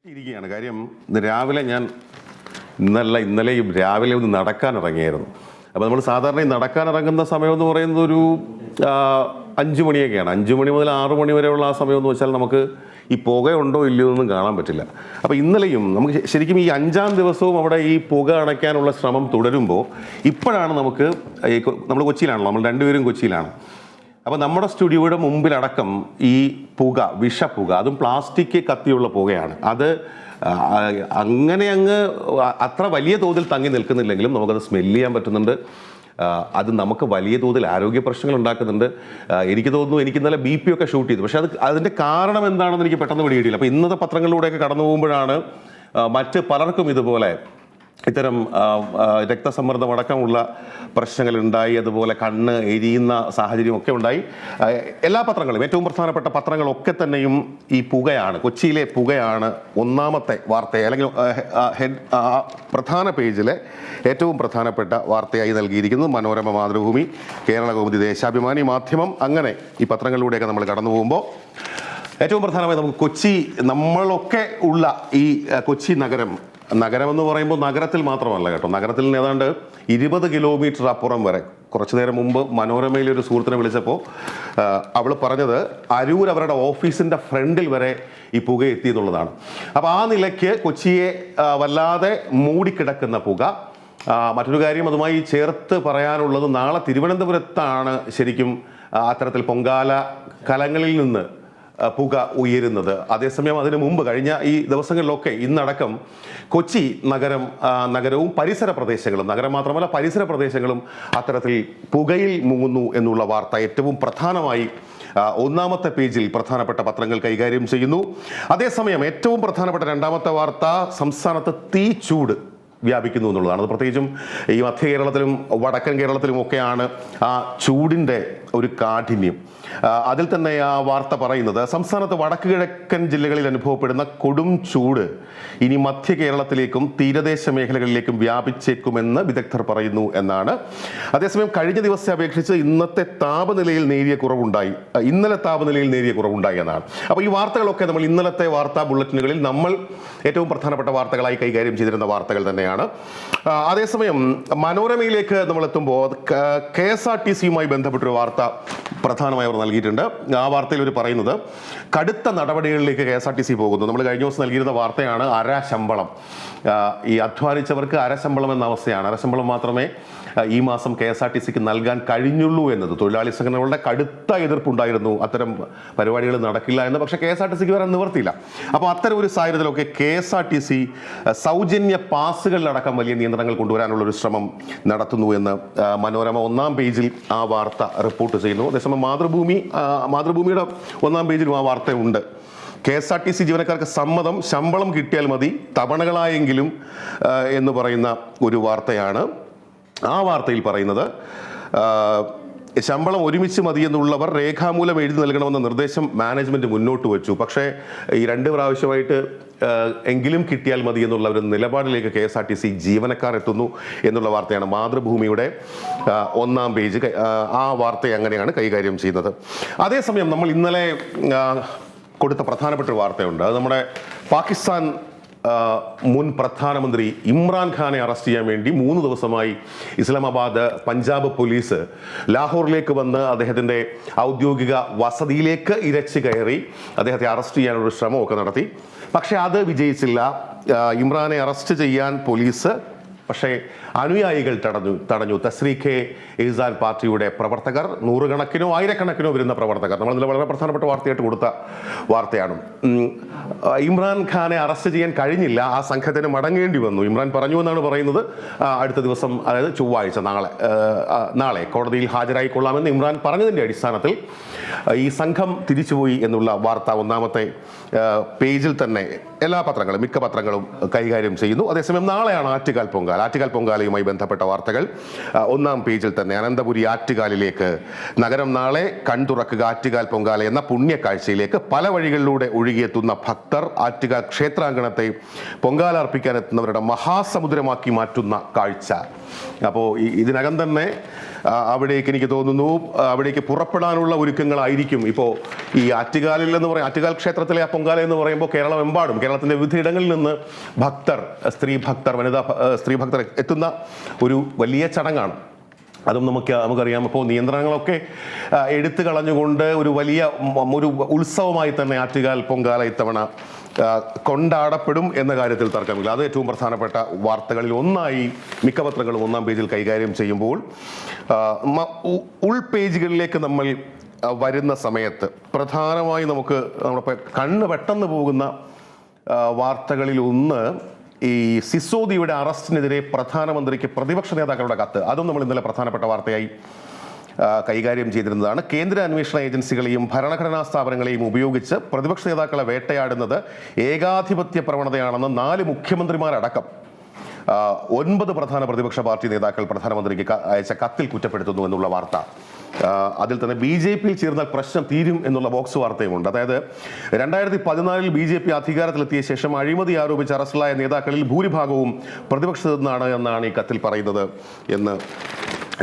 ഇരിക്കുകയാണ് കാര്യം. ഇന്ന് രാവിലെ ഞാൻ ഇന്നലെയും രാവിലെ ഒന്ന് നടക്കാൻ ഇറങ്ങിയായിരുന്നു. അപ്പോൾ നമ്മൾ സാധാരണ ഈ നടക്കാൻ ഇറങ്ങുന്ന സമയം എന്ന് പറയുന്നത് ഒരു 5 മണിയൊക്കെയാണ്. 5 മണി മുതൽ 6 മണി വരെയുള്ള ആ സമയം എന്ന് വെച്ചാൽ നമുക്ക് ഈ പുകയുണ്ടോ ഇല്ലയോ എന്നും കാണാൻ പറ്റില്ല. അപ്പോൾ ഇന്നലെയും നമുക്ക് ശരിക്കും ഈ 5-ാം ദിവസവും അവിടെ ഈ പുക അണയ്ക്കാനുള്ള ശ്രമം തുടരുമ്പോൾ ഇപ്പോഴാണ് നമുക്ക് നമ്മൾ കൊച്ചിയിലാണല്ലോ, നമ്മൾ രണ്ടുപേരും കൊച്ചിയിലാണ്. അപ്പോൾ നമ്മുടെ സ്റ്റുഡിയോയുടെ മുമ്പിലടക്കം ഈ പുക, വിഷപ്പുക, അതും പ്ലാസ്റ്റിക് കത്തിയുള്ള പുകയാണ്. അത് അങ്ങനെ അത്ര വലിയ തോതിൽ തങ്ങി നിൽക്കുന്നില്ലെങ്കിലും നമുക്കത് സ്മെല്ല് ചെയ്യാൻ പറ്റുന്നുണ്ട്. അത് നമുക്ക് വലിയ തോതിൽ ആരോഗ്യ പ്രശ്നങ്ങൾ ഉണ്ടാക്കുന്നുണ്ട്. എനിക്ക് തോന്നുന്നു എനിക്ക് ഇന്നലെ BP ഒക്കെ ഷൂട്ട് ചെയ്തു. പക്ഷേ അതിൻ്റെ കാരണം എന്താണെന്ന് എനിക്ക് പെട്ടെന്ന് പിടികിട്ടിയില്ല. അപ്പോൾ ഇന്നത്തെ പത്രങ്ങളിലൂടെയൊക്കെ കടന്നു പോകുമ്പോഴാണ് മറ്റ് പലർക്കും ഇതുപോലെ ഇത്തരം രക്തസമ്മർദ്ദമടക്കമുള്ള പ്രശ്നങ്ങൾ ഉണ്ടായി, അതുപോലെ കണ്ണ് എരിയുന്ന സാഹചര്യമൊക്കെ ഉണ്ടായി. എല്ലാ പത്രങ്ങളും, ഏറ്റവും പ്രധാനപ്പെട്ട പത്രങ്ങളൊക്കെ തന്നെയും ഈ പുകയാണ്, കൊച്ചിയിലെ പുകയാണ് ഒന്നാമത്തെ വാർത്തയെ, അല്ലെങ്കിൽ പ്രധാന പേജിലെ ഏറ്റവും പ്രധാനപ്പെട്ട വാർത്തയായി നൽകിയിരിക്കുന്നത്. മനോരമ, മാതൃഭൂമി, കേരള കൗമുദി, ദേശാഭിമാനി, മാധ്യമം, അങ്ങനെ ഈ പത്രങ്ങളിലൂടെയൊക്കെ നമ്മൾ കടന്നു പോകുമ്പോൾ ഏറ്റവും പ്രധാനമായി നമുക്ക് കൊച്ചി, നമ്മളൊക്കെ ഉള്ള ഈ കൊച്ചി നഗരമെന്ന് പറയുമ്പോൾ നഗരത്തിൽ മാത്രമല്ല കേട്ടോ, നഗരത്തിൽ നിന്ന് ഏതാണ്ട് 20 കിലോമീറ്റർ അപ്പുറം വരെ. കുറച്ചു നേരം മുമ്പ് മനോരമയിലെ ഒരു സുഹൃത്തിനെ വിളിച്ചപ്പോൾ അവൾ പറഞ്ഞത് അരൂർ അവരുടെ ഓഫീസിൻ്റെ ഫ്രണ്ടിൽ വരെ ഈ പുക എത്തി എന്നുള്ളതാണ്. അപ്പോൾ ആ നിലയ്ക്ക് കൊച്ചിയെ വല്ലാതെ മൂടിക്കിടക്കുന്ന പുക. മറ്റൊരു കാര്യം അതുമായി ചേർത്ത് പറയാനുള്ളത്, നാളെ തിരുവനന്തപുരത്താണ് ശരിക്കും അത്തരത്തിൽ പൊങ്കാല കലങ്ങളിൽ നിന്ന് പുക ഉയരുന്നത്. അതേസമയം അതിനു മുമ്പ് കഴിഞ്ഞ ഈ ദിവസങ്ങളിലൊക്കെ ഇന്നടക്കം കൊച്ചി നഗരവും പരിസര പ്രദേശങ്ങളും, നഗരം മാത്രമല്ല പരിസര പ്രദേശങ്ങളും അത്തരത്തിൽ പുകയിൽ മുങ്ങുന്നു എന്നുള്ള വാർത്ത ഏറ്റവും പ്രധാനമായി ഒന്നാമത്തെ പേജിൽ പ്രധാനപ്പെട്ട പത്രങ്ങൾ കൈകാര്യം ചെയ്യുന്നു. അതേസമയം ഏറ്റവും പ്രധാനപ്പെട്ട രണ്ടാമത്തെ വാർത്ത, സംസ്ഥാനത്ത് തീച്ചൂട് വ്യാപിക്കുന്നു എന്നുള്ളതാണ്. അത് പ്രത്യേകിച്ചും ഈ മധ്യ കേരളത്തിലും വടക്കൻ കേരളത്തിലും ഒക്കെയാണ് ആ ചൂടിൻ്റെ ഒരു കാഠിന്യം. അതിൽ തന്നെ ആ വാർത്ത പറയുന്നത്, സംസ്ഥാനത്ത് വടക്ക് കിഴക്കൻ ജില്ലകളിൽ അനുഭവപ്പെടുന്ന കൊടും ചൂട് ഇനി മധ്യ കേരളത്തിലേക്കും തീരദേശ മേഖലകളിലേക്കും വ്യാപിച്ചേക്കുമെന്ന് വിദഗ്ധർ പറയുന്നു എന്നാണ്. അതേസമയം കഴിഞ്ഞ ദിവസത്തെ അപേക്ഷിച്ച് ഇന്നലെ താപനിലയിൽ നേരിയ കുറവുണ്ടായി എന്നാണ്. അപ്പോൾ ഈ വാർത്തകളൊക്കെ നമ്മൾ ഇന്നലത്തെ വാർത്താ ബുള്ളറ്റിനുകളിൽ നമ്മൾ ഏറ്റവും പ്രധാനപ്പെട്ട വാർത്തകളായി കൈകാര്യം ചെയ്തിരുന്ന വാർത്തകൾ തന്നെയാണ്. അതേസമയം മനോരമയിലേക്ക് നമ്മൾ എത്തുമ്പോൾ KSRTCയുമായി ബന്ധപ്പെട്ടൊരു വാർത്ത പ്രധാനമായി അവർ നൽകിയിട്ടുണ്ട്. ആ വാർത്തയിൽ അവർ പറയുന്നത്, കടുത്ത നടപടികളിലേക്ക് KSRTC പോകുന്നു. നമ്മൾ കഴിഞ്ഞ ദിവസം നൽകിയിരുന്ന വാർത്തയാണ് അരശമ്പളം. ഈ അധ്വാനിച്ചവർക്ക് അരശമ്പളം എന്ന അവസ്ഥയാണ്. അരശമ്പളം മാത്രമേ ഈ മാസം KSRTCക്ക് നൽകാൻ കഴിഞ്ഞുള്ളൂ എന്നത് തൊഴിലാളി സംഘടനകളുടെ കടുത്ത എതിർപ്പുണ്ടായിരുന്നു. അത്തരം പരിപാടികൾ നടക്കില്ല എന്ന്. പക്ഷേ KSRTCക്ക് വരാൻ നിവർത്തിയില്ല. അപ്പോൾ അത്തരം ഒരു സാഹചര്യത്തിലൊക്കെ KSRTC സൗജന്യ പാസുകളിലടക്കം വലിയ നിയന്ത്രണങ്ങൾ കൊണ്ടുവരാനുള്ളൊരു ശ്രമം നടത്തുന്നു എന്ന് മനോരമ ഒന്നാം പേജിൽ ആ വാർത്ത റിപ്പോർട്ട് ചെയ്യുന്നു. അതേസമയം മാതൃഭൂമിയുടെ ഒന്നാം പേജിലും ആ വാർത്തയുണ്ട്. KSRTC ജീവനക്കാർക്ക് സമ്മതം, ശമ്പളം കിട്ടിയാൽ മതി തവണകളായെങ്കിലും എന്ന് പറയുന്ന ഒരു വാർത്തയാണ്. ആ വാർത്തയിൽ പറയുന്നത്, ശമ്പളം ഒരുമിച്ച് മതിയെന്നുള്ളവർ രേഖാമൂലം എഴുതി നൽകണമെന്ന നിർദ്ദേശം മാനേജ്മെന്റ് മുന്നോട്ട് വെച്ചു. പക്ഷേ ഈ 2 പ്രാവശ്യമായിട്ട് എങ്കിലും കിട്ടിയാൽ മതി എന്നുള്ള ഒരു നിലപാടിലേക്ക് KSRTC ജീവനക്കാർ എത്തുന്നു എന്നുള്ള വാർത്തയാണ് മാതൃഭൂമിയുടെ ഒന്നാം പേജ്. ആ വാർത്തയെ അങ്ങനെയാണ് കൈകാര്യം ചെയ്യുന്നത്. അതേസമയം നമ്മൾ ഇന്നലെ കൊടുത്ത പ്രധാനപ്പെട്ട ഒരു വാർത്തയുണ്ട്. അത് നമ്മുടെ പാകിസ്ഥാൻ മുൻ പ്രധാനമന്ത്രി ഇമ്രാൻഖാനെ അറസ്റ്റ് ചെയ്യാൻ വേണ്ടി 3 ദിവസമായി ഇസ്ലാമാബാദ് പഞ്ചാബ് പോലീസ് ലാഹോറിലേക്ക് വന്ന് അദ്ദേഹത്തിൻ്റെ ഔദ്യോഗിക വസതിയിലേക്ക് ഇരച്ചു കയറി അദ്ദേഹത്തെ അറസ്റ്റ് ചെയ്യാനൊരു ശ്രമമൊക്കെ നടത്തി. പക്ഷേ അത് വിജയിച്ചില്ല. ഇമ്രാനെ അറസ്റ്റ് ചെയ്യാൻ പോലീസ്, പക്ഷേ അനുയായികൾ തടഞ്ഞു. തസ്രീഖെ ഇഹ്സാൻ പാർട്ടിയുടെ പ്രവർത്തകർ, 100 കണക്കിനോ 1000 വരുന്ന പ്രവർത്തകർ, നമ്മളിതിൽ വളരെ പ്രധാനപ്പെട്ട വാർത്തയായിട്ട് കൊടുത്ത വാർത്തയാണ്. ഇമ്രാൻഖാനെ അറസ്റ്റ് ചെയ്യാൻ കഴിഞ്ഞില്ല. ആ സംഘത്തിന് മടങ്ങേണ്ടി വന്നു. ഇമ്രാൻ പറഞ്ഞു എന്നാണ് പറയുന്നത്, അടുത്ത ദിവസം, അതായത് ചൊവ്വാഴ്ച, നാളെ കോടതിയിൽ ഹാജരായിക്കൊള്ളാമെന്ന് ഇമ്രാൻ പറഞ്ഞതിൻ്റെ അടിസ്ഥാനത്തിൽ ഈ സംഘം തിരിച്ചുപോയി എന്നുള്ള വാർത്ത ഒന്നാമത്തെ പേജിൽ തന്നെ മിക്ക പത്രങ്ങളും കൈകാര്യം ചെയ്യുന്നു. അതേസമയം നാളെയാണ് ആറ്റുകാൽ പൊങ്കാലയുമായി ബന്ധപ്പെട്ട വാർത്തകൾ ഒന്നാം പേജിൽ തന്നെ. അനന്തപുരി ആറ്റുകാലിലേക്ക് നഗരം നാളെ കൺതുറക്കുക. ആറ്റുകാൽ പൊങ്കാല എന്ന പുണ്യക്കാഴ്ചയിലേക്ക് പല വഴികളിലൂടെ ഒഴുകിയെത്തുന്ന ഭക്തർ ആറ്റുകാൽ ക്ഷേത്രാങ്കണത്തെ പൊങ്കാല അർപ്പിക്കാൻ എത്തുന്നവരുടെ മഹാസമുദ്രമാക്കി മാറ്റുന്ന കാഴ്ച. അപ്പോൾ ഇതിനകം തന്നെ അവിടേക്ക് എനിക്ക് തോന്നുന്നു അവിടേക്ക് പുറപ്പെടാനുള്ള ഒരുക്കങ്ങളായിരിക്കും ഇപ്പോൾ ഈ ആറ്റുകാലിൽ എന്ന് പറയും. ആറ്റുകാൽ ക്ഷേത്രത്തിലെ ആ പൊങ്കാല എന്ന് പറയുമ്പോൾ കേരളമെമ്പാടും കേരളത്തിൻ്റെ വിവിധയിടങ്ങളിൽ നിന്ന് ഭക്തർ, സ്ത്രീ ഭക്തർ എത്തുന്ന ഒരു വലിയ ചടങ്ങാണ്. അതും നമുക്കറിയാം. ഇപ്പോൾ നിയന്ത്രണങ്ങളൊക്കെ എടുത്തു കളഞ്ഞുകൊണ്ട് ഒരു വലിയ ഉത്സവമായി തന്നെ ആറ്റുകാൽ പൊങ്കാല ഇത്തവണ കൊണ്ടാടപ്പെടും എന്ന കാര്യത്തിൽ തർക്കമില്ല. അത് ഏറ്റവും പ്രധാനപ്പെട്ട വാർത്തകളിൽ ഒന്നായി മിക്ക പത്രങ്ങളും ഒന്നാം പേജിൽ കൈകാര്യം ചെയ്യുമ്പോൾ ഉൾപേജുകളിലേക്ക് നമ്മൾ വരുന്ന സമയത്ത് പ്രധാനമായി നമ്മുടെ കണ്ണ് പെട്ടെന്ന് പോകുന്ന വാർത്തകളിൽ ഒന്ന് ഈ സിസോദിയുടെ അറസ്റ്റിനെതിരെ പ്രധാനമന്ത്രിക്ക് പ്രതിപക്ഷ നേതാക്കളുടെ കത്ത്. അതും നമ്മൾ ഇന്നലെ പ്രധാനപ്പെട്ട വാർത്തയായി കൈകാര്യം ചെയ്തിരുന്നതാണ്. കേന്ദ്ര അന്വേഷണ ഏജൻസികളെയും ഭരണഘടനാ സ്ഥാപനങ്ങളെയും ഉപയോഗിച്ച് പ്രതിപക്ഷ നേതാക്കളെ വേട്ടയാടുന്നത് ഏകാധിപത്യ പ്രവണതയാണെന്ന് 4 മുഖ്യമന്ത്രിമാരടക്കം 9 പ്രധാന പ്രതിപക്ഷ പാർട്ടി നേതാക്കൾ പ്രധാനമന്ത്രിക്ക് അയച്ച കത്തിൽ കുറ്റപ്പെടുത്തുന്നു എന്നുള്ള വാർത്ത. അതിൽ തന്നെ BJP ചേർന്നാൽ പ്രശ്നം തീരും എന്നുള്ള ബോക്സ് വാർത്തയുമുണ്ട്. അതായത് 2014 BJP അധികാരത്തിലെത്തിയ ശേഷം അഴിമതി ആരോപിച്ച് അറസ്റ്റിലായ നേതാക്കളിൽ ഭൂരിഭാഗവും പ്രതിപക്ഷത്തു നിന്നാണ് എന്നാണ് ഈ കത്തിൽ പറയുന്നത് എന്ന്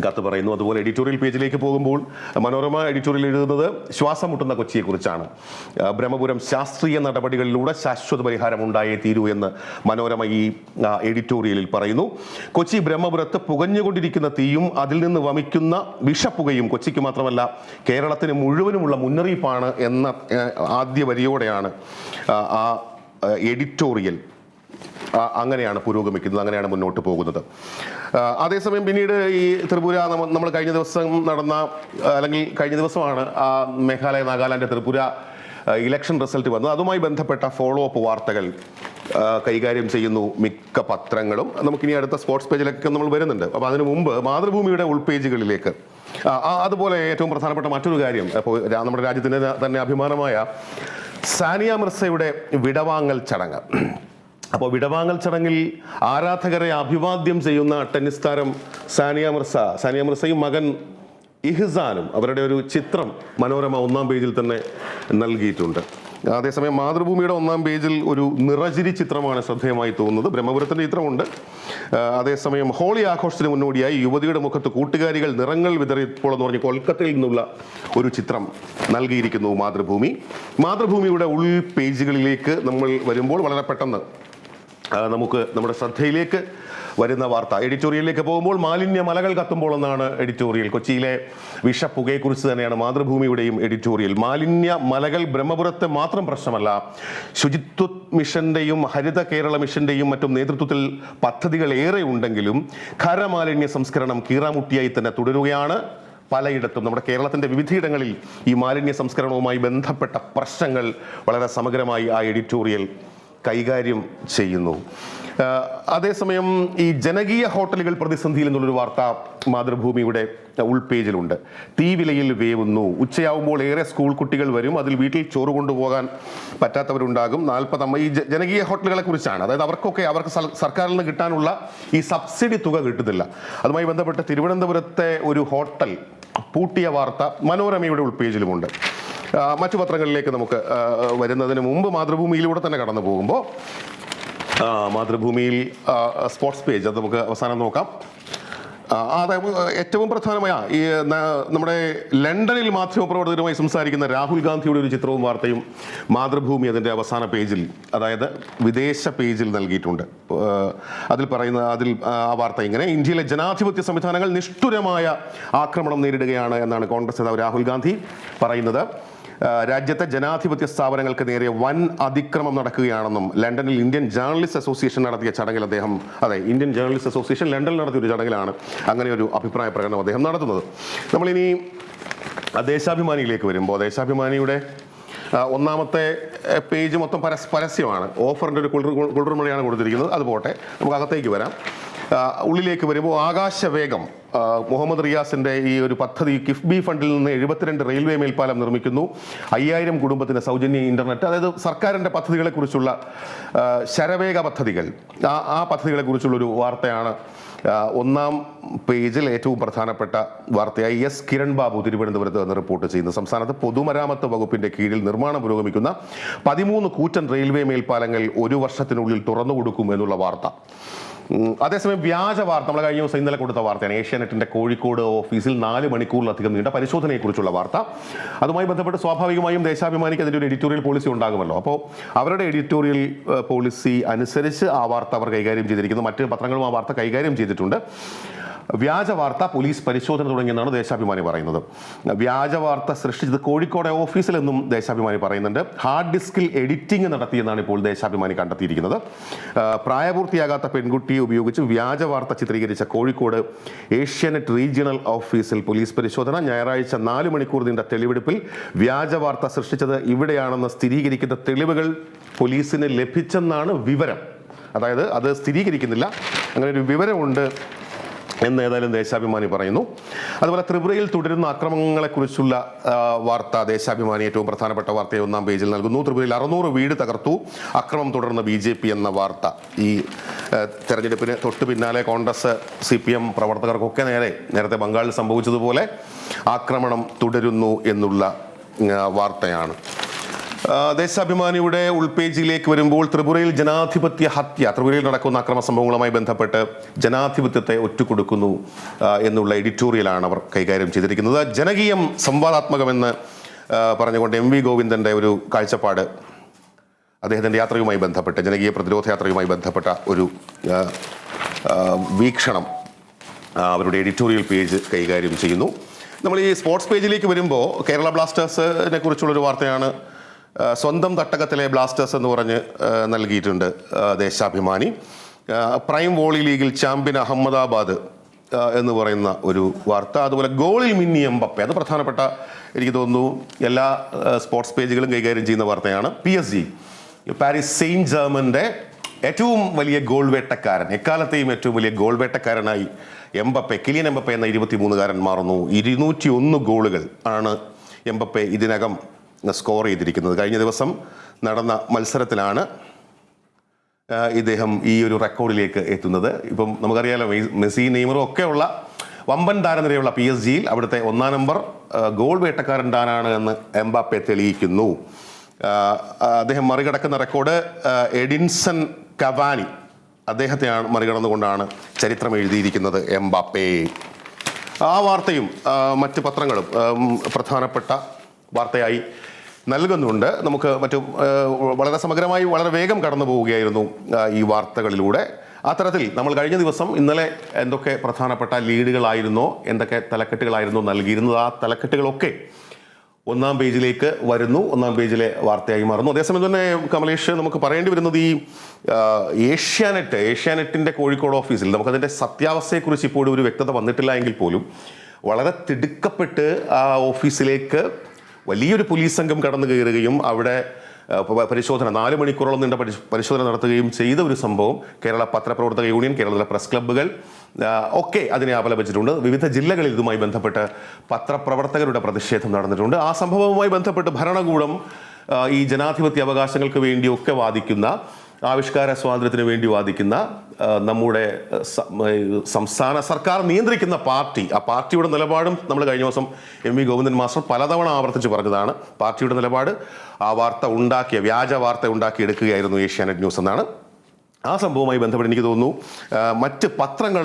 കത്ത് പറയുന്നു. അതുപോലെ എഡിറ്റോറിയൽ പേജിലേക്ക് പോകുമ്പോൾ മനോരമ എഡിറ്റോറിയൽ എഴുതുന്നത് ശ്വാസം മുട്ടുന്ന കൊച്ചിയെക്കുറിച്ചാണ്. ബ്രഹ്മപുരം ശാസ്ത്രീയ നടപടികളിലൂടെ ശാശ്വത പരിഹാരം ഉണ്ടായേ തീരൂ എന്ന് മനോരമ ഈ എഡിറ്റോറിയലിൽ പറയുന്നു. കൊച്ചി ബ്രഹ്മപുരത്ത് പുകഞ്ഞുകൊണ്ടിരിക്കുന്ന തീയും അതിൽ നിന്ന് വമിക്കുന്ന വിഷപ്പുകയും കൊച്ചിക്ക് മാത്രമല്ല കേരളത്തിന് മുഴുവനുമുള്ള മുന്നറിയിപ്പാണ് എന്ന ആദ്യ വരിയോടെയാണ് ആ എഡിറ്റോറിയൽ അങ്ങനെയാണ് പുരോഗമിക്കുന്നത്, അങ്ങനെയാണ് മുന്നോട്ട് പോകുന്നത്. അതേസമയം പിന്നീട് ഈ ത്രിപുര നമ്മൾ കഴിഞ്ഞ ദിവസം നടന്ന അല്ലെങ്കിൽ കഴിഞ്ഞ ദിവസമാണ് മേഘാലയ, നാഗാലാൻഡ്, ത്രിപുര ഇലക്ഷൻ റിസൾട്ട് വന്നത്. അതുമായി ബന്ധപ്പെട്ട ഫോളോ അപ്പ് വാർത്തകൾ കൈകാര്യം ചെയ്യുന്നു മിക്ക പത്രങ്ങളും. നമുക്കിനി അടുത്ത സ്പോർട്സ് പേജിലൊക്കെ നമ്മൾ വരുന്നുണ്ട്. അപ്പോൾ അതിനു മുമ്പ് മാതൃഭൂമിയുടെ ഉൾപേജുകളിലേക്ക് അതുപോലെ ഏറ്റവും പ്രധാനപ്പെട്ട മറ്റൊരു കാര്യം, ഇപ്പോൾ നമ്മുടെ രാജ്യത്തിൻ്റെ തന്നെ അഭിമാനമായ സാനിയ മിർസയുടെ വിടവാങ്ങൽ ചടങ്ങ്. അപ്പോൾ വിടവാങ്ങൽ ചടങ്ങിൽ ആരാധകരെ അഭിവാദ്യം ചെയ്യുന്ന ടെന്നീസ് താരം സാനിയ മിർസയും മകൻ ഇഹ്സാനും അവരുടെ ഒരു ചിത്രം മനോരമ ഒന്നാം പേജിൽ തന്നെ നൽകിയിട്ടുണ്ട്. അതേസമയം മാതൃഭൂമിയുടെ ഒന്നാം പേജിൽ ഒരു നിറചിരി ചിത്രമാണ് ശ്രദ്ധേയമായി തോന്നുന്നത്. ബ്രഹ്മപുരത്തിൻ്റെ ചിത്രമുണ്ട്. അതേസമയം ഹോളി ആഘോഷത്തിന് മുന്നോടിയായി യുവതിയുടെ മുഖത്ത് കൂട്ടുകാരികൾ നിറങ്ങൾ വിതറിയപ്പോൾ എന്ന് പറഞ്ഞ് കൊൽക്കത്തയിൽ നിന്നുള്ള ഒരു ചിത്രം നൽകിയിരിക്കുന്നു മാതൃഭൂമിയുടെ ഉൾ പേജുകളിലേക്ക് നമ്മൾ വരുമ്പോൾ വളരെ പെട്ടെന്ന് നമുക്ക് നമ്മുടെ ശ്രദ്ധയിലേക്ക് വരുന്ന വാർത്ത എഡിറ്റോറിയലിലേക്ക് പോകുമ്പോൾ മാലിന്യ മലകൾ കത്തുമ്പോൾ എന്നാണ് എഡിറ്റോറിയൽ. കൊച്ചിയിലെ വിഷപ്പുകയെക്കുറിച്ച് തന്നെയാണ് മാതൃഭൂമിയുടെയും എഡിറ്റോറിയൽ. മാലിന്യ മലകൾ ബ്രഹ്മപുരത്തെ മാത്രം പ്രശ്നമല്ല, ശുചിത്വ മിഷന്റെയും ഹരിത കേരള മിഷന്റെയും മറ്റും നേതൃത്വത്തിൽ പദ്ധതികൾ ഏറെ ഉണ്ടെങ്കിലും ഖരമാലിന്യ സംസ്കരണം കീറാമുട്ടിയായി തന്നെ തുടരുകയാണ്. പലയിടത്തും നമ്മുടെ കേരളത്തിൻ്റെ വിവിധയിടങ്ങളിൽ ഈ മാലിന്യ സംസ്കരണവുമായി ബന്ധപ്പെട്ട പ്രശ്നങ്ങൾ വളരെ സമഗ്രമായി ആ എഡിറ്റോറിയൽ കൈകാര്യം ചെയ്യുന്നു. അതേസമയം ഈ ജനകീയ ഹോട്ടലുകൾ പ്രതിസന്ധിയിൽ എന്നുള്ളൊരു വാർത്ത മാതൃഭൂമിയുടെ ഉൾപേജിലുണ്ട്. തീവിലയിൽ വേവുന്നു. ഉച്ചയാവുമ്പോൾ ഏറെ സ്കൂൾ കുട്ടികൾ വരും. അതിൽ വീട്ടിൽ ചോറ് കൊണ്ടുപോകാൻ പറ്റാത്തവരുണ്ടാകും. 40 ഈ ജനകീയ ഹോട്ടലുകളെ കുറിച്ചാണ്. അതായത് അവർക്ക് സർക്കാരിൽ നിന്ന് കിട്ടാനുള്ള ഈ സബ്സിഡി തുക കിട്ടുന്നില്ല. അതുമായി ബന്ധപ്പെട്ട് തിരുവനന്തപുരത്തെ ഒരു ഹോട്ടൽ പൂട്ടിയ വാർത്ത മനോരമയുടെ ഉൾപേജിലുമുണ്ട്. മറ്റു പത്രങ്ങളിലേക്ക് നമുക്ക് വരുന്നതിന് മുമ്പ് മാതൃഭൂമിയിലൂടെ തന്നെ കടന്നു പോകുമ്പോൾ മാതൃഭൂമിയിൽ സ്പോർട്സ് പേജ് അത് നമുക്ക് അവസാനം നോക്കാം. അതായത് ഏറ്റവും പ്രധാനമായ ഈ നമ്മുടെ ലണ്ടനിൽ മാധ്യമപ്രവർത്തകരുമായി സംസാരിക്കുന്ന രാഹുൽ ഗാന്ധിയുടെ ഒരു ചിത്രവും വാർത്തയും മാതൃഭൂമി അതിൻ്റെ അവസാന പേജിൽ, അതായത് വിദേശ പേജിൽ നൽകിയിട്ടുണ്ട്. അതിൽ ആ വാർത്ത ഇങ്ങനെ: ഇന്ത്യയിലെ ജനാധിപത്യ സംവിധാനങ്ങൾ നിഷ്ഠുരമായ ആക്രമണം നേരിടുകയാണ് എന്നാണ് കോൺഗ്രസ് നേതാവ് രാഹുൽ ഗാന്ധി പറയുന്നത്. രാജ്യത്തെ ജനാധിപത്യ സ്ഥാപനങ്ങൾക്ക് നേരെ വൻ അതിക്രമം നടക്കുകയാണെന്നും ലണ്ടനിൽ ഇന്ത്യൻ ജേർണലിസ്റ്റ് അസോസിയേഷൻ നടത്തിയ ചടങ്ങിൽ ഇന്ത്യൻ ജേർണലിസ്റ്റ് അസോസിയേഷൻ ലണ്ടനിൽ നടത്തിയ ഒരു ചടങ്ങിലാണ് അങ്ങനെ ഒരു അഭിപ്രായ പ്രകടനം അദ്ദേഹം നടത്തുന്നത്. നമ്മളിനി ദേശാഭിമാനിയിലേക്ക് വരുമ്പോൾ ദേശാഭിമാനിയുടെ ഒന്നാമത്തെ പേജ് മൊത്തം പരസ്യമാണ്. ഓഫറിൻ്റെ ഒരു കുളിർമഴയാണ് കൊടുത്തിരിക്കുന്നത്. അത് പോട്ടെ, നമുക്ക് അകത്തേക്ക് വരാം. ഉള്ളിലേക്ക് വരുമ്പോൾ ആകാശവേഗം മുഹമ്മദ് റിയാസിൻ്റെ ഈ ഒരു പദ്ധതി കിഫ്ബി ഫണ്ടിൽ നിന്ന് 72 റെയിൽവേ മേൽപ്പാലം നിർമ്മിക്കുന്നു. 5000 കുടുംബത്തിന് സൗജന്യ ഇൻ്റർനെറ്റ്. അതായത് സർക്കാരിൻ്റെ പദ്ധതികളെക്കുറിച്ചുള്ള ശരവേഗ പദ്ധതികൾ, ആ പദ്ധതികളെക്കുറിച്ചുള്ളൊരു വാർത്തയാണ് ഒന്നാം പേജിൽ ഏറ്റവും പ്രധാനപ്പെട്ട വാർത്തയായി എസ് കിരൺ ബാബു തിരുവനന്തപുരത്ത് നിന്ന് റിപ്പോർട്ട് ചെയ്യുന്നത്. സംസ്ഥാനത്ത് പൊതുമരാമത്ത് വകുപ്പിന്റെ കീഴിൽ നിർമ്മാണം പുരോഗമിക്കുന്ന 13 കൂറ്റൻ റെയിൽവേ മേൽപ്പാലങ്ങൾ 1 വർഷത്തിനുള്ളിൽ തുറന്നുകൊടുക്കും എന്നുള്ള വാർത്ത. അതേസമയം വ്യാജ വാർത്ത നമ്മൾ കഴിഞ്ഞ ദിവസം ഇന്നലെ കൊടുത്ത വാർത്തയാണ്. ഏഷ്യാനെറ്റ് ഏഷ്യാനെറ്റിന്റെ കോഴിക്കോട് ഓഫീസിൽ 4 മണിക്കൂറിലധികം നീണ്ട പരിശോധനയെക്കുറിച്ചുള്ള വാർത്ത. അതുമായി ബന്ധപ്പെട്ട് സ്വാഭാവികമായും ദേശാഭിമാനിക്ക് അതിൻ്റെ ഒരു എഡിറ്റോറിയൽ പോളിസി ഉണ്ടാകുമല്ലോ. അപ്പോൾ അവരുടെ എഡിറ്റോറിയൽ പോളിസി അനുസരിച്ച് ആ വാർത്ത അവർ കൈകാര്യം ചെയ്തിരിക്കുന്നു. മറ്റ് പത്രങ്ങളും ആ വാർത്ത കൈകാര്യം ചെയ്തിട്ടുണ്ട്. വ്യാജ വാർത്ത പോലീസ് പരിശോധന തുടങ്ങിയെന്നാണ് ദേശാഭിമാനി പറയുന്നത്. വ്യാജ വാർത്ത സൃഷ്ടിച്ചത് കോഴിക്കോട് ഓഫീസിലെന്നും ദേശാഭിമാനി പറയുന്നുണ്ട്. ഹാർഡ് ഡിസ്കിൽ എഡിറ്റിംഗ് നടത്തിയെന്നാണ് ഇപ്പോൾ ദേശാഭിമാനി കണ്ടെത്തിയിരിക്കുന്നത്. പ്രായപൂർത്തിയാകാത്ത പെൺകുട്ടിയെ ഉപയോഗിച്ച് വ്യാജ വാർത്ത ചിത്രീകരിച്ച കോഴിക്കോട് ഏഷ്യാനെറ്റ് റീജിയണൽ ഓഫീസിൽ പോലീസ് പരിശോധന. ഞായറാഴ്ച 4 മണിക്കൂർ നീണ്ട തെളിവെടുപ്പിൽ വ്യാജ വാർത്ത സൃഷ്ടിച്ചത് ഇവിടെയാണെന്ന് സ്ഥിരീകരിക്കുന്ന തെളിവുകൾ പോലീസിന് ലഭിച്ചെന്നാണ് വിവരം. അതായത് അത് സ്ഥിരീകരിക്കുന്നില്ല, അങ്ങനെ ഒരു വിവരമുണ്ട് എന്ന് ഏതായാലും ദേശാഭിമാനി പറയുന്നു. അതുപോലെ ത്രിപുരയിൽ തുടരുന്ന അക്രമങ്ങളെക്കുറിച്ചുള്ള വാർത്ത ദേശാഭിമാനി ഏറ്റവും പ്രധാനപ്പെട്ട വാർത്തയെ 1-ാം പേജിൽ നൽകുന്നു. ത്രിപുരയിൽ 600 വീട് തകർത്തു, അക്രമം തുടർന്ന BJP എന്ന വാർത്ത. ഈ തെരഞ്ഞെടുപ്പിന് തൊട്ട് പിന്നാലെ കോൺഗ്രസ് CPM പ്രവർത്തകർക്കൊക്കെ നേരത്തെ ബംഗാളിൽ സംഭവിച്ചതുപോലെ ആക്രമണം തുടരുന്നു എന്നുള്ള വാർത്തയാണ്. ദേശാഭിമാനിയുടെ ഉൾപേജിലേക്ക് വരുമ്പോൾ ത്രിപുരയിൽ ജനാധിപത്യ ഹത്യ, ത്രിപുരയിൽ നടക്കുന്ന അക്രമ സംഭവങ്ങളുമായി ബന്ധപ്പെട്ട് ജനാധിപത്യത്തെ ഒറ്റുകൊടുക്കുന്നു എന്നുള്ള എഡിറ്റോറിയലാണ് അവർ കൈകാര്യം ചെയ്തിരിക്കുന്നത്. ജനകീയം സംവാദാത്മകമെന്ന് പറഞ്ഞുകൊണ്ട് MV ഗോവിന്ദൻ്റെ ഒരു കാഴ്ചപ്പാട്, അദ്ദേഹത്തിൻ്റെ യാത്രയുമായി ബന്ധപ്പെട്ട്, ജനകീയ പ്രതിരോധ യാത്രയുമായി ബന്ധപ്പെട്ട ഒരു വീക്ഷണം അവരുടെ എഡിറ്റോറിയൽ പേജ് കൈകാര്യം ചെയ്യുന്നു. നമ്മൾ ഈ സ്പോർട്സ് പേജിലേക്ക് വരുമ്പോൾ കേരള ബ്ലാസ്റ്റേഴ്സിനെ കുറിച്ചുള്ളൊരു വാർത്തയാണ്. സ്വന്തം തട്ടകത്തിലെ ബ്ലാസ്റ്റേഴ്സ് എന്ന് പറഞ്ഞ് നൽകിയിട്ടുണ്ട് ദേശാഭിമാനി. പ്രൈം വോളി ലീഗിൽ ചാമ്പ്യൻ അഹമ്മദാബാദ് എന്ന് പറയുന്ന ഒരു വാർത്ത. അതുപോലെ ഗോളിൽ മിന്നി എംബപ്പെ, അത് പ്രധാനപ്പെട്ട, എനിക്ക് തോന്നുന്നു എല്ലാ സ്പോർട്സ് പേജുകളും കൈകാര്യം ചെയ്യുന്ന വാർത്തയാണ്. PSG പാരീസ് സെയിന്റ് ജർമൻ്റെ ഏറ്റവും വലിയ ഗോൾ വേട്ടക്കാരൻ, എക്കാലത്തെയും ഏറ്റവും വലിയ ഗോൾ വേട്ടക്കാരനായി കിലിയൻ എംബപ്പെ എന്ന 23-കാരൻ മാറുന്നു. 201 ഗോളുകൾ ആണ് എംബപ്പെ ഇതിനകം സ്കോർ ചെയ്തിരിക്കുന്നത്. കഴിഞ്ഞ ദിവസം നടന്ന മത്സരത്തിലാണ് ഇദ്ദേഹം ഈ ഒരു റെക്കോർഡിലേക്ക് എത്തുന്നത്. ഇപ്പം നമുക്കറിയാലോ, മെസ്സി നെയ്മറും ഒക്കെയുള്ള വമ്പൻ താരനിരയുള്ള PSG-യിൽ അവിടുത്തെ 1-ാം നമ്പർ ഗോൾ വേട്ടക്കാരൻ താനാണ് എന്ന് എംബാപ്പെ തെളിയിക്കുന്നു. അദ്ദേഹം മറികടക്കുന്ന റെക്കോർഡ് എഡിൻസൺ കവാനി, അദ്ദേഹത്തെയാണ് മറികടന്നുകൊണ്ടാണ് ചരിത്രം എഴുതിയിരിക്കുന്നത് എംബാപ്പെ. ആ വാർത്തയും മറ്റ് പത്രങ്ങളും പ്രധാനപ്പെട്ട വാർത്തയായി നൽകുന്നുണ്ട്. നമുക്ക് വളരെ സമഗ്രമായി വളരെ വേഗം കടന്നു പോവുകയായിരുന്നു ഈ വാർത്തകളിലൂടെ. അത്തരത്തിൽ നമ്മൾ കഴിഞ്ഞ ദിവസം ഇന്നലെ എന്തൊക്കെ പ്രധാനപ്പെട്ട ലീഡുകളായിരുന്നോ, എന്തൊക്കെ തലക്കെട്ടുകളായിരുന്നോ നൽകിയിരുന്നത്, ആ തലക്കെട്ടുകളൊക്കെ 1-ാം പേജിലേക്ക് വരുന്നു, 1-ാം പേജിലെ വാർത്തയായി മാറുന്നു. അതേസമയം തന്നെ കമലേഷ്, നമുക്ക് പറയേണ്ടി വരുന്നത് ഈ ഏഷ്യാനെറ്റിൻ്റെ കോഴിക്കോട് ഓഫീസിൽ നമുക്കതിൻ്റെ സത്യാവസ്ഥയെക്കുറിച്ച് ഇപ്പോഴും ഒരു വ്യക്തത വന്നിട്ടില്ല എങ്കിൽ പോലും വളരെ തിടുക്കപ്പെട്ട് ആ ഓഫീസിലേക്ക് വലിയൊരു പോലീസ് സംഘം കടന്നു കയറുകയും അവിടെ പരിശോധന 4 മണിക്കൂറോളം നീണ്ട പരിശോധന നടത്തുകയും ചെയ്ത ഒരു സംഭവം കേരള പത്രപ്രവർത്തക യൂണിയൻ, കേരളത്തിലെ പ്രസ് ക്ലബ്ബുകൾ ഒക്കെ അതിനെ അപലപിച്ചിട്ടുണ്ട്. വിവിധ ജില്ലകളിൽ ഇതുമായി ബന്ധപ്പെട്ട് പത്രപ്രവർത്തകരുടെ പ്രതിഷേധം നടന്നിട്ടുണ്ട്. ആ സംഭവവുമായി ബന്ധപ്പെട്ട് ഭരണകൂടം ഈ ജനാധിപത്യ അവകാശങ്ങൾക്ക് വേണ്ടിയൊക്കെ വാദിക്കുന്ന, ആവിഷ്കാര സ്വാതന്ത്ര്യത്തിന് വേണ്ടി വാദിക്കുന്ന നമ്മുടെ സംസ്ഥാന സർക്കാർ നിയന്ത്രിക്കുന്ന പാർട്ടി, ആ പാർട്ടിയുടെ നിലപാടും നമ്മൾ കഴിഞ്ഞ ദിവസം MV ഗോവിന്ദൻ മാസ്റ്റർ പലതവണ ആവർത്തിച്ച് പറഞ്ഞതാണ്. പാർട്ടിയുടെ നിലപാട് ആ വ്യാജ വാർത്ത ഉണ്ടാക്കിയെടുക്കുകയായിരുന്നു ഏഷ്യാനെറ്റ് ന്യൂസ് എന്നാണ്. ആ സംഭവവുമായി ബന്ധപ്പെട്ട് എനിക്ക് തോന്നുന്നു മറ്റ് പത്രങ്ങൾ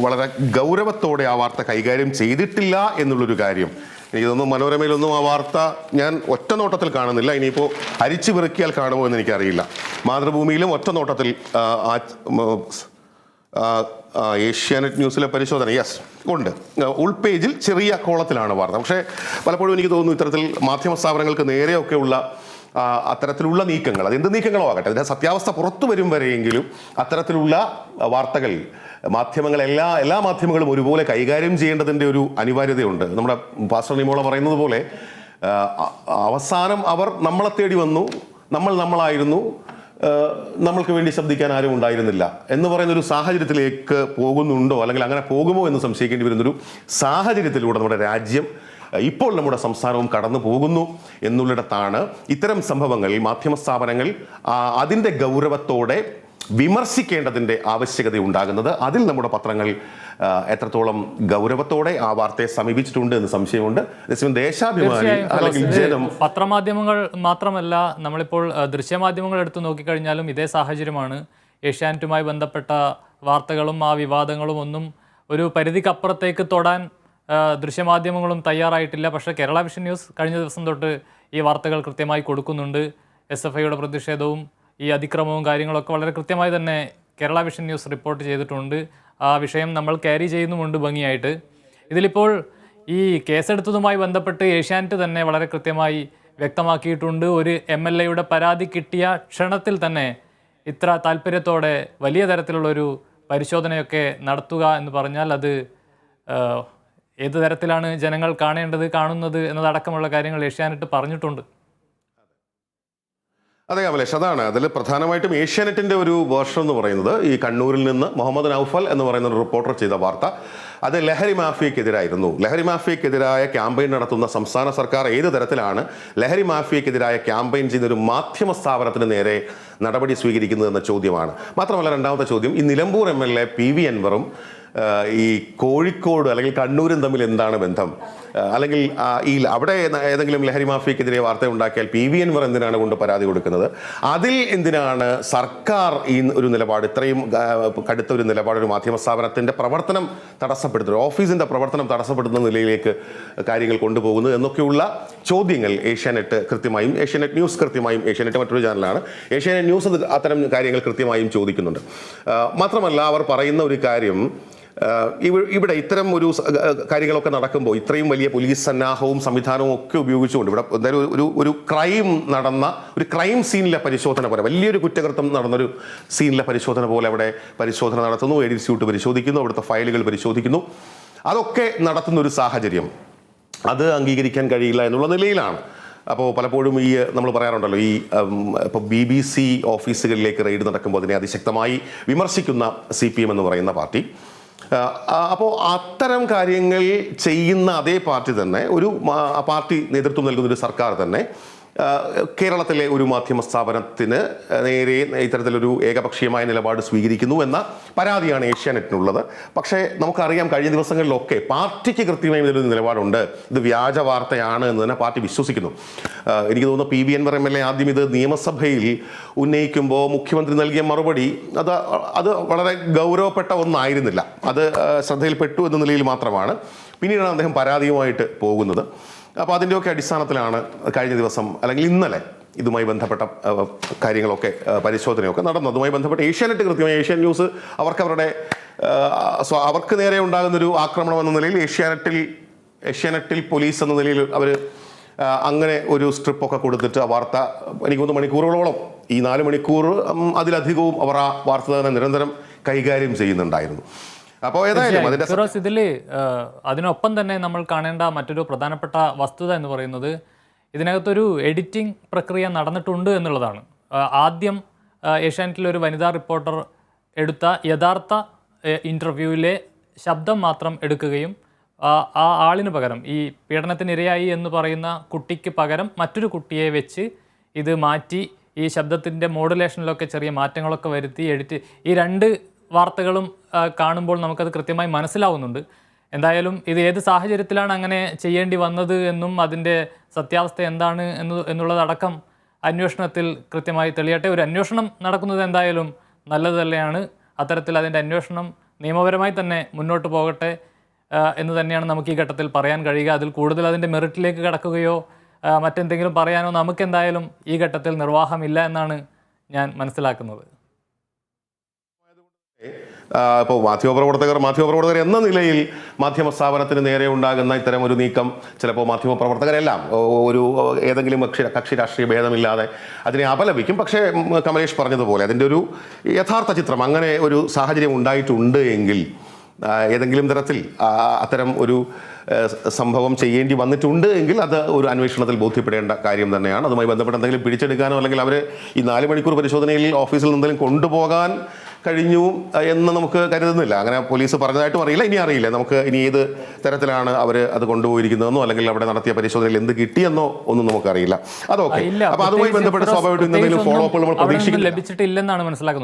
വളരെ ഗൗരവത്തോടെ ആ വാർത്ത കൈകാര്യം ചെയ്തിട്ടില്ല എന്നുള്ളൊരു കാര്യം. എനിക്ക് തോന്നുന്നു മനോരമയിലൊന്നും ആ വാർത്ത ഞാൻ ഒറ്റ നോട്ടത്തിൽ കാണുന്നില്ല. ഇനിയിപ്പോൾ അരിച്ചു പെറുക്കിയാൽ കാണുമോ എന്ന് എനിക്കറിയില്ല. മാതൃഭൂമിയിലും ഒറ്റ നോട്ടത്തിൽ ഏഷ്യാനെറ്റ് ന്യൂസിലെ പരിശോധന ഉണ്ട്. ഉൾപേജിൽ ചെറിയ കോളത്തിലാണ് വാർത്ത. പക്ഷേ പലപ്പോഴും എനിക്ക് തോന്നുന്നു ഇത്തരത്തിൽ മാധ്യമ സ്ഥാപനങ്ങൾക്ക് നേരെയൊക്കെയുള്ള അത്തരത്തിലുള്ള നീക്കങ്ങൾ, അതെന്ത് നീക്കങ്ങളോ ആകട്ടെ, അതിൻ്റെ സത്യാവസ്ഥ പുറത്തു വരും വരെയെങ്കിലും അത്തരത്തിലുള്ള വാർത്തകൾ എല്ലാ മാധ്യമങ്ങളും ഒരുപോലെ കൈകാര്യം ചെയ്യേണ്ടതിൻ്റെ ഒരു അനിവാര്യതയുണ്ട്. നമ്മുടെ പാസ്റ്റർ നിമോള പറയുന്നത് പോലെ അവസാനം അവർ നമ്മളെ തേടി വന്നു, നമ്മളായിരുന്നു, നമ്മൾക്ക് വേണ്ടി ശബ്ദിക്കാൻ ആരും ഉണ്ടായിരുന്നില്ല എന്ന് പറയുന്നൊരു സാഹചര്യത്തിലേക്ക് പോകുന്നുണ്ടോ, അല്ലെങ്കിൽ അങ്ങനെ പോകുമോ എന്ന് സംശയിക്കേണ്ടി വരുന്നൊരു സാഹചര്യത്തിലൂടെ നമ്മുടെ രാജ്യം, ഇപ്പോൾ നമ്മുടെ സംസ്ഥാനവും കടന്നു പോകുന്നു എന്നുള്ളിടത്താണ് ഇത്തരം സംഭവങ്ങളിൽ മാധ്യമ സ്ഥാപനങ്ങൾ അതിൻ്റെ ഗൗരവത്തോടെ വിമർശിക്കേണ്ടതിന്റെ ആവശ്യകത ഉണ്ടാകുന്നത്. അതിൽ നമ്മുടെ പത്രങ്ങൾ എത്രത്തോളം ഗൗരവത്തോടെ ആ വാർത്തയെ സമീപിച്ചിട്ടുണ്ട് എന്ന് സംശയമുണ്ട്. ദേശാഭിമാനി അല്ലെങ്കിൽ ജനം, പത്രമാധ്യമങ്ങൾ മാത്രമല്ല, നമ്മളിപ്പോൾ ദൃശ്യമാധ്യമങ്ങൾ എടുത്തു നോക്കിക്കഴിഞ്ഞാലും ഇതേ സാഹചര്യമാണ്. ഏഷ്യാനെറ്റുമായി ബന്ധപ്പെട്ട വാർത്തകളും ആ വിവാദങ്ങളും ഒന്നും ഒരു പരിധിക്കപ്പുറത്തേക്ക് തൊടാൻ ദൃശ്യമാധ്യമങ്ങളും തയ്യാറായിട്ടില്ല. പക്ഷേ കേരള വിഷൻ ന്യൂസ് കഴിഞ്ഞ ദിവസം തൊട്ട് ഈ വാർത്തകൾ കൃത്യമായി കൊടുക്കുന്നുണ്ട്. SFIയുടെ പ്രതിഷേധവും ഈ അതിക്രമവും കാര്യങ്ങളൊക്കെ വളരെ കൃത്യമായി തന്നെ കേരള വിഷൻ ന്യൂസ് റിപ്പോർട്ട് ചെയ്തിട്ടുണ്ട്. ആ വിഷയം നമ്മൾ ക്യാരി ചെയ്യുന്നുമുണ്ട് ഭംഗിയായിട്ട്. ഇതിലിപ്പോൾ ഈ കേസെടുത്തതുമായി ബന്ധപ്പെട്ട് ഏഷ്യാനെറ്റ് തന്നെ വളരെ കൃത്യമായി വ്യക്തമാക്കിയിട്ടുണ്ട്. ഒരു MLAയുടെ പരാതി കിട്ടിയ ക്ഷണത്തിൽ തന്നെ ഇത്ര താല്പര്യത്തോടെ വലിയ തരത്തിലുള്ളൊരു പരിശോധനയൊക്കെ നടത്തുക എന്ന് പറഞ്ഞാൽ അത് ഏത് തരത്തിലാണ് ജനങ്ങൾ കാണുന്നത് എന്നതടക്കമുള്ള കാര്യങ്ങൾ ഏഷ്യാനെറ്റ് പറഞ്ഞിട്ടുണ്ട്. അതെ കമലേഷ്, അതാണ് അതിൽ പ്രധാനമായിട്ടും ഏഷ്യാനെറ്റിൻ്റെ ഒരു വേർഷൻ എന്ന് പറയുന്നത് ഈ കണ്ണൂരിൽ നിന്ന് മുഹമ്മദ് നൗഫൽ എന്ന് പറയുന്ന ഒരു റിപ്പോർട്ടർ ചെയ്ത വാർത്ത അത് ലഹരി മാഫിയക്കെതിരായിരുന്നു. ലഹരി മാഫിയക്കെതിരായ ക്യാമ്പയിൻ നടത്തുന്ന സംസ്ഥാന സർക്കാർ ഏത് തരത്തിലാണ് ലഹരി മാഫിയക്കെതിരായ ക്യാമ്പയിൻ ചെയ്യുന്ന ഒരു മാധ്യമ സ്ഥാപനത്തിന് നേരെ നടപടി സ്വീകരിക്കുന്നതെന്ന ചോദ്യമാണ്. മാത്രമല്ല രണ്ടാമത്തെ ചോദ്യം, ഈ നിലമ്പൂർ MLA PV അൻവറും ഈ കോഴിക്കോട് അല്ലെങ്കിൽ കണ്ണൂരും തമ്മിൽ എന്താണ് ബന്ധം? അല്ലെങ്കിൽ ഈ അവിടെ ഏതെങ്കിലും ലഹരി മാഫിയക്കെതിരെ വാർത്ത ഉണ്ടാക്കിയാൽ PV അൻവർ എന്തിനാണ് കൊണ്ട് പരാതി കൊടുക്കുന്നത്? അതിൽ എന്തിനാണ് സർക്കാർ ഈ ഒരു നിലപാട്, ഇത്രയും കടുത്ത ഒരു നിലപാട് ഒരു മാധ്യമ സ്ഥാപനത്തിൻ്റെ പ്രവർത്തനം തടസ്സപ്പെടുത്തുന്നത്, ഓഫീസിൻ്റെ പ്രവർത്തനം തടസ്സപ്പെടുത്തുന്ന നിലയിലേക്ക് കാര്യങ്ങൾ കൊണ്ടുപോകുന്നത് എന്നൊക്കെയുള്ള ചോദ്യങ്ങൾ ഏഷ്യാനെറ്റ് ന്യൂസ് കൃത്യമായും ഏഷ്യാനെറ്റ് മറ്റൊരു ചാനലാണ്, ഏഷ്യാനെറ്റ് ന്യൂസ് അത്തരം കാര്യങ്ങൾ കൃത്യമായും ചോദിക്കുന്നുണ്ട്. മാത്രമല്ല അവർ പറയുന്ന ഒരു കാര്യം, ഇവിടെ ഇത്തരം ഒരു കാര്യങ്ങളൊക്കെ നടക്കുമ്പോൾ ഇത്രയും വലിയ പോലീസ് സന്നാഹവും സംവിധാനവും ഒക്കെ ഉപയോഗിച്ചുകൊണ്ട് ഇവിടെ എന്തായാലും ഒരു ക്രൈം സീനിലെ പരിശോധന പോലെ, വലിയൊരു കുറ്റകൃത്യം നടന്നൊരു സീനിലെ പരിശോധന പോലെ അവിടെ പരിശോധന നടത്തുന്നു, എഡിറ്റ്യൂട്ട് പരിശോധിക്കുന്നു, അവിടുത്തെ ഫയലുകൾ പരിശോധിക്കുന്നു. അതൊക്കെ നടത്തുന്ന ഒരു സാഹചര്യം അത് അംഗീകരിക്കാൻ കഴിയില്ല എന്നുള്ള നിലയിലാണ്. അപ്പോൾ പലപ്പോഴും ഈ നമ്മൾ പറയാറുണ്ടല്ലോ, ഈ ഇപ്പോൾ BBC ഓഫീസുകളിലേക്ക് റെയ്ഡ് നടക്കുമ്പോൾ അതിനെ അതിശക്തമായി വിമർശിക്കുന്ന CPM എന്ന് പറയുന്ന പാർട്ടി. അപ്പോൾ അത്തരം കാര്യങ്ങൾ ചെയ്യുന്ന അതേ പാർട്ടി തന്നെ, ഒരു പാർട്ടി നേതൃത്വം നൽകുന്ന ഒരു സർക്കാർ തന്നെ കേരളത്തിലെ ഒരു മാധ്യമ സ്ഥാപനത്തിന് നേരെ ഇത്തരത്തിലൊരു ഏകപക്ഷീയമായ നിലപാട് സ്വീകരിക്കുന്നു എന്ന പരാതിയാണ് ഏഷ്യാനെറ്റിനുള്ളത്. പക്ഷേ നമുക്കറിയാം കഴിഞ്ഞ ദിവസങ്ങളിലൊക്കെ പാർട്ടിക്ക് കൃത്യമായി ഇതിലൊരു നിലപാടുണ്ട്, ഇത് വ്യാജ വാർത്തയാണ് എന്ന് തന്നെ പാർട്ടി വിശ്വസിക്കുന്നു. എനിക്ക് തോന്നുന്നു PV അൻവർ MLA ആദ്യം ഇത് നിയമസഭയിൽ ഉന്നയിക്കുമ്പോൾ മുഖ്യമന്ത്രി നൽകിയ മറുപടി അത് വളരെ ഗൗരവപ്പെട്ട ഒന്നായിരുന്നില്ല, അത് ശ്രദ്ധയിൽപ്പെട്ടു എന്ന നിലയിൽ മാത്രമാണ്. പിന്നീടാണ് അദ്ദേഹം പരാതിയുമായിട്ട് പോകുന്നത്. അപ്പോൾ അതിൻ്റെയൊക്കെ അടിസ്ഥാനത്തിലാണ് കഴിഞ്ഞ ദിവസം അല്ലെങ്കിൽ ഇന്നലെ ഇതുമായി ബന്ധപ്പെട്ട കാര്യങ്ങളൊക്കെ പരിശോധനയൊക്കെ നടന്നു. അതുമായി ബന്ധപ്പെട്ട് ഏഷ്യാനെറ്റ് കൃത്യമായി ഏഷ്യൻ ന്യൂസ് അവർക്ക് നേരെ ഉണ്ടാകുന്നൊരു ആക്രമണം എന്ന നിലയിൽ ഏഷ്യാനെറ്റിൽ പോലീസ് എന്ന നിലയിൽ അവർ അങ്ങനെ ഒരു സ്ട്രിപ്പൊക്കെ കൊടുത്തിട്ട് ആ വാർത്ത എനിക്ക് 3 മണിക്കൂറുകളോളം, ഈ 4 മണിക്കൂർ അതിലധികവും അവർ ആ വാർത്ത തന്നെ നിരന്തരം കൈകാര്യം ചെയ്യുന്നുണ്ടായിരുന്നു. അപ്പോൾ ഏതായാലും ഫിറോസ്, ഇതിൽ അതിനൊപ്പം തന്നെ നമ്മൾ കാണേണ്ട മറ്റൊരു പ്രധാനപ്പെട്ട വസ്തുത എന്ന് പറയുന്നത് ഇതിനകത്തൊരു എഡിറ്റിംഗ് പ്രക്രിയ നടന്നിട്ടുണ്ട് എന്നുള്ളതാണ്. ആദ്യം ഏഷ്യാനെറ്റിലെ ഒരു വനിതാ റിപ്പോർട്ടർ എടുത്ത യഥാർത്ഥ ഇൻ്റർവ്യൂവിലെ ശബ്ദം മാത്രം എടുക്കുകയും ആ ആളിന് പകരം, ഈ പീഡനത്തിനിരയായി എന്ന് പറയുന്ന കുട്ടിക്ക് പകരം മറ്റൊരു കുട്ടിയെ വെച്ച് ഇത് മാറ്റി ഈ ശബ്ദത്തിൻ്റെ മോഡുലേഷനിലൊക്കെ ചെറിയ മാറ്റങ്ങളൊക്കെ വരുത്തി ഈ 2 വാർത്തകളും കാണുമ്പോൾ നമുക്കത് കൃത്യമായി മനസ്സിലാവുന്നുണ്ട്. എന്തായാലും ഇത് ഏത് സാഹചര്യത്തിലാണ് അങ്ങനെ ചെയ്യേണ്ടി വന്നത് എന്നും അതിൻ്റെ സത്യാവസ്ഥ എന്താണ് എന്നുള്ളതടക്കം അന്വേഷണത്തിൽ കൃത്യമായി തെളിയട്ടെ. ഒരു അന്വേഷണം നടക്കുന്നത് എന്തായാലും നല്ലത് തന്നെയാണ്. അത്തരത്തിൽ അതിൻ്റെ അന്വേഷണം നിയമപരമായി തന്നെ മുന്നോട്ട് പോകട്ടെ എന്ന് തന്നെയാണ് നമുക്ക് ഈ ഘട്ടത്തിൽ പറയാൻ കഴിയുക. അതിൽ കൂടുതൽ അതിൻ്റെ മെറിറ്റിലേക്ക് കടക്കുകയോ മറ്റെന്തെങ്കിലും പറയാനോ നമുക്കെന്തായാലും ഈ ഘട്ടത്തിൽ നിർവാഹമില്ല എന്നാണ് ഞാൻ മനസ്സിലാക്കുന്നത്. ഇപ്പോൾ മാധ്യമപ്രവർത്തകർ എന്ന നിലയിൽ മാധ്യമ സ്ഥാപനത്തിന് നേരെ ഉണ്ടാകുന്ന ഇത്തരം ഒരു നീക്കം ചിലപ്പോൾ മാധ്യമപ്രവർത്തകരെല്ലാം ഏതെങ്കിലും കക്ഷി രാഷ്ട്രീയ ഭേദമില്ലാതെ അതിനെ അപലപിക്കും. പക്ഷേ കമലേഷ് പറഞ്ഞതുപോലെ അതിൻ്റെ ഒരു യഥാർത്ഥ ചിത്രം, അങ്ങനെ ഒരു സാഹചര്യം ഉണ്ടായിട്ടുണ്ട് എങ്കിൽ, ഏതെങ്കിലും തരത്തിൽ അത്തരം ഒരു സംഭവം ചെയ്യേണ്ടി വന്നിട്ടുണ്ട് എങ്കിൽ അത് ഒരു അന്വേഷണത്തിൽ ബോധ്യപ്പെടേണ്ട കാര്യം തന്നെയാണ്. അതുമായി ബന്ധപ്പെട്ട് എന്തെങ്കിലും പിടിച്ചെടുക്കാനോ അല്ലെങ്കിൽ അവർ ഈ 4 മണിക്കൂർ പരിശോധനയിൽ ഓഫീസിൽ എന്തെങ്കിലും കൊണ്ടുപോകാൻ കഴിഞ്ഞു എന്ന് നമുക്ക് കരുതുന്നില്ല. അങ്ങനെ പോലീസ് പറഞ്ഞതായിട്ടും അറിയില്ല, ഇനി അറിയില്ല നമുക്ക് ഇനി ഏത് തരത്തിലാണ് അവർ അത് കൊണ്ടുപോയിരിക്കുന്നതെന്നോ അല്ലെങ്കിൽ അവിടെ നടത്തിയ പരിശോധനയിൽ എന്ത് കിട്ടിയെന്നോ ഒന്നും നമുക്കറിയില്ല. അതൊക്കെ അപ്പോൾ അതുമായി ബന്ധപ്പെട്ട് സ്വാഭാവികമായിട്ടും എന്തെങ്കിലും ഫോളോ അപ്പ് നമ്മൾ പ്രതീക്ഷിക്കില്ല, ലഭിച്ചിട്ടില്ലെന്നാണ് മനസ്സിലാക്കുന്നത്.